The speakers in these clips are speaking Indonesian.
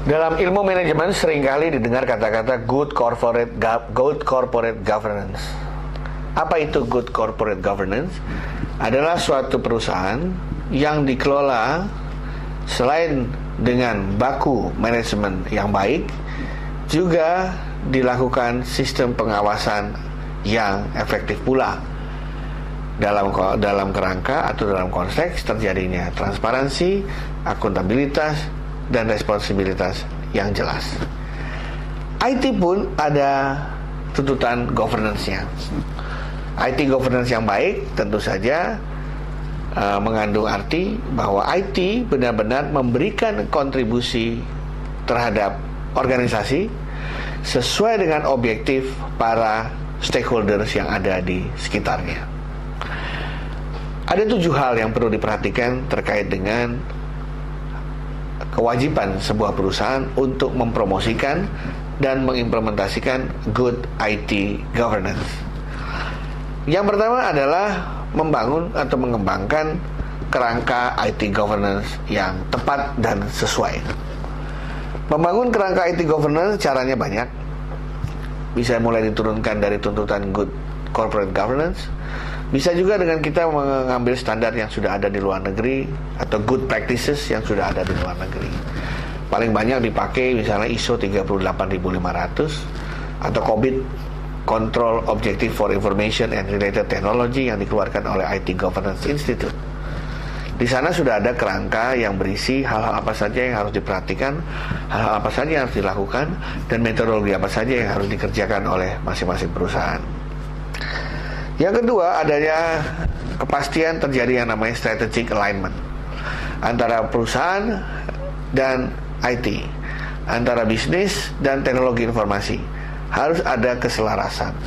Dalam ilmu manajemen seringkali didengar kata-kata good corporate governance. Apa itu good corporate governance? Adalah suatu perusahaan yang dikelola selain dengan baku manajemen yang baik, juga dilakukan sistem pengawasan yang efektif pula dalam kerangka atau dalam konteks terjadinya transparansi, akuntabilitas, dan responsibilitas yang jelas. IT pun ada tuntutan governance-nya. IT governance yang baik tentu saja mengandung arti bahwa IT benar-benar memberikan kontribusi terhadap organisasi sesuai dengan objektif para stakeholders yang ada di sekitarnya. Ada 7 hal yang perlu diperhatikan terkait dengan kewajiban sebuah perusahaan untuk mempromosikan dan mengimplementasikan good IT governance. Yang pertama adalah membangun atau mengembangkan kerangka IT governance yang tepat dan sesuai. Membangun kerangka IT governance caranya banyak. Bisa mulai diturunkan dari tuntutan good corporate governance. Bisa juga dengan kita mengambil standar yang sudah ada di luar negeri atau good practices yang sudah ada di luar negeri. Paling banyak dipakai misalnya ISO 38500 atau COBIT, Control Objective for Information and Related Technology, yang dikeluarkan oleh IT Governance Institute. Di sana sudah ada kerangka yang berisi hal-hal apa saja yang harus diperhatikan, hal-hal apa saja yang harus dilakukan, dan metodologi apa saja yang harus dikerjakan oleh masing-masing perusahaan. Yang kedua, adanya kepastian terjadi yang namanya strategic alignment antara perusahaan dan IT, antara bisnis dan teknologi informasi. Harus ada keselarasan.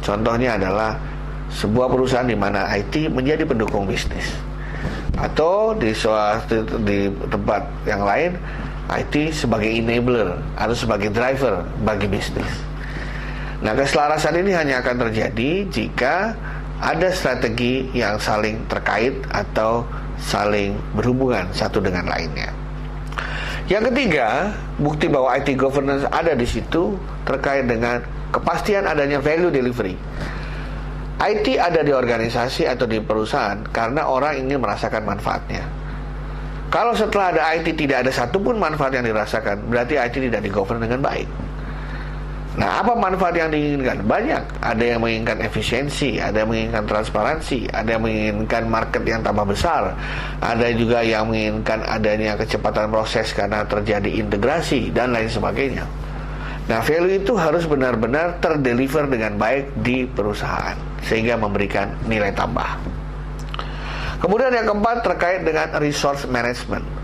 Contohnya adalah sebuah perusahaan di mana IT menjadi pendukung bisnis, atau di tempat yang lain IT sebagai enabler atau sebagai driver bagi bisnis. Nah, keselarasan ini hanya akan terjadi jika ada strategi yang saling terkait atau saling berhubungan satu dengan lainnya. Yang ketiga, bukti bahwa IT governance ada di situ terkait dengan kepastian adanya value delivery. IT ada di organisasi atau di perusahaan karena orang ingin merasakan manfaatnya. Kalau setelah ada IT tidak ada satupun manfaat yang dirasakan, berarti IT tidak digovern dengan baik. Nah, apa manfaat yang diinginkan? Banyak. Ada yang menginginkan efisiensi, ada yang menginginkan transparansi, ada yang menginginkan market yang tambah besar, ada juga yang menginginkan adanya kecepatan proses karena terjadi integrasi, dan lain sebagainya. Nah, value itu harus benar-benar terdeliver dengan baik di perusahaan, sehingga memberikan nilai tambah. Kemudian yang keempat terkait dengan resource management.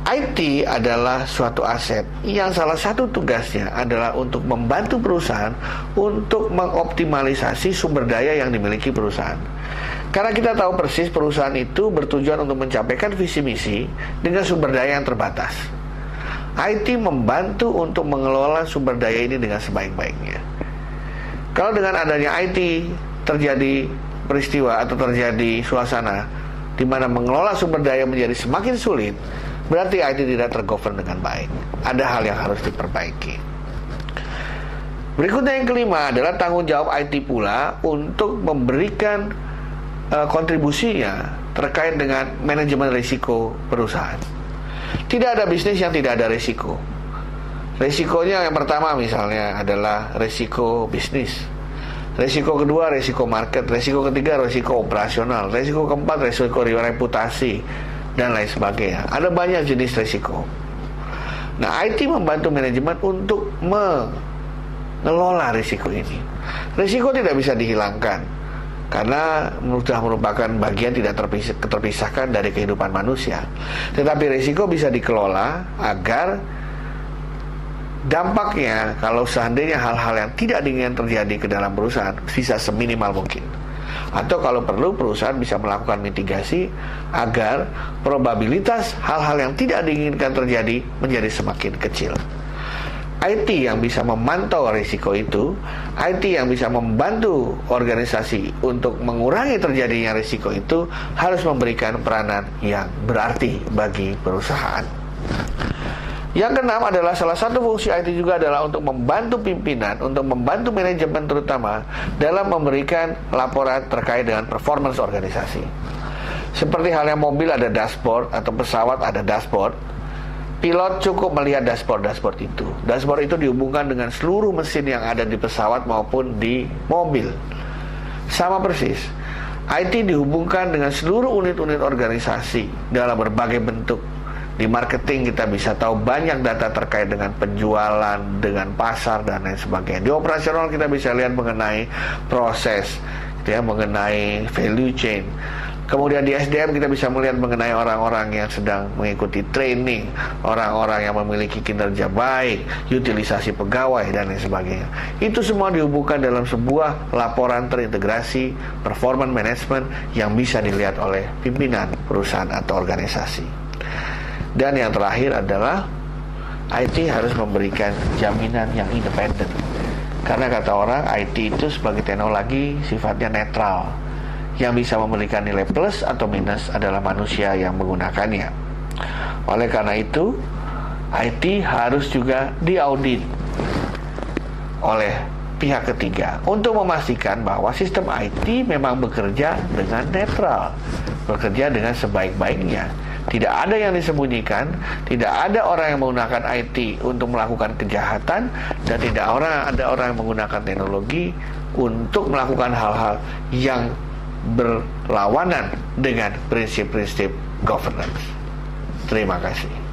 IT adalah suatu aset yang salah satu tugasnya adalah untuk membantu perusahaan untuk mengoptimalisasi sumber daya yang dimiliki perusahaan. Karena kita tahu persis perusahaan itu bertujuan untuk mencapaikan visi misi dengan sumber daya yang terbatas. IT membantu untuk mengelola sumber daya ini dengan sebaik-baiknya. Kalau dengan adanya IT terjadi peristiwa atau terjadi suasana di mana mengelola sumber daya menjadi semakin sulit, berarti IT tidak tergovern dengan baik. Ada hal yang harus diperbaiki. Berikutnya yang kelima adalah tanggung jawab IT pula untuk memberikan kontribusinya terkait dengan manajemen risiko perusahaan. Tidak ada bisnis yang tidak ada risiko. Risikonya yang pertama misalnya adalah risiko bisnis. Risiko kedua risiko market. Risiko ketiga risiko operasional. Risiko keempat risiko reputasi, dan lain sebagainya. Ada banyak jenis risiko. Nah, IT membantu manajemen untuk mengelola risiko ini. Risiko tidak bisa dihilangkan karena sudah merupakan bagian tidak terpisahkan dari kehidupan manusia. Tetapi risiko bisa dikelola agar dampaknya, kalau seandainya hal-hal yang tidak diinginkan terjadi ke dalam perusahaan, bisa seminimal mungkin. Atau kalau perlu perusahaan bisa melakukan mitigasi agar probabilitas hal-hal yang tidak diinginkan terjadi menjadi semakin kecil. IT yang bisa memantau risiko itu, IT yang bisa membantu organisasi untuk mengurangi terjadinya risiko itu, harus memberikan peranan yang berarti bagi perusahaan. Yang keenam adalah salah satu fungsi IT juga adalah untuk membantu pimpinan, untuk membantu manajemen terutama dalam memberikan laporan terkait dengan performance organisasi. Seperti halnya mobil ada dashboard atau pesawat ada dashboard, pilot cukup melihat dashboard itu. Dashboard itu dihubungkan dengan seluruh mesin yang ada di pesawat maupun di mobil. Sama persis, IT dihubungkan dengan seluruh unit-unit organisasi dalam berbagai bentuk. Di marketing kita bisa tahu banyak data terkait dengan penjualan, dengan pasar dan lain sebagainya. Di operasional kita bisa lihat mengenai proses, mengenai value chain. Kemudian di SDM kita bisa melihat mengenai orang-orang yang sedang mengikuti training, orang-orang yang memiliki kinerja baik, utilisasi pegawai dan lain sebagainya. Itu semua dihubungkan dalam sebuah laporan terintegrasi performance management yang bisa dilihat oleh pimpinan perusahaan atau organisasi. Dan yang terakhir adalah IT harus memberikan jaminan yang independen. Karena kata orang, IT itu sebagai teknologi sifatnya netral. Yang bisa memberikan nilai plus atau minus adalah manusia yang menggunakannya. Oleh karena itu, IT harus juga diaudit oleh pihak ketiga untuk memastikan bahwa sistem IT memang bekerja dengan netral, bekerja dengan sebaik-baiknya. Tidak ada yang disembunyikan, tidak ada orang yang menggunakan IT untuk melakukan kejahatan, dan tidak ada orang yang menggunakan teknologi untuk melakukan hal-hal yang berlawanan dengan prinsip-prinsip governance. Terima kasih.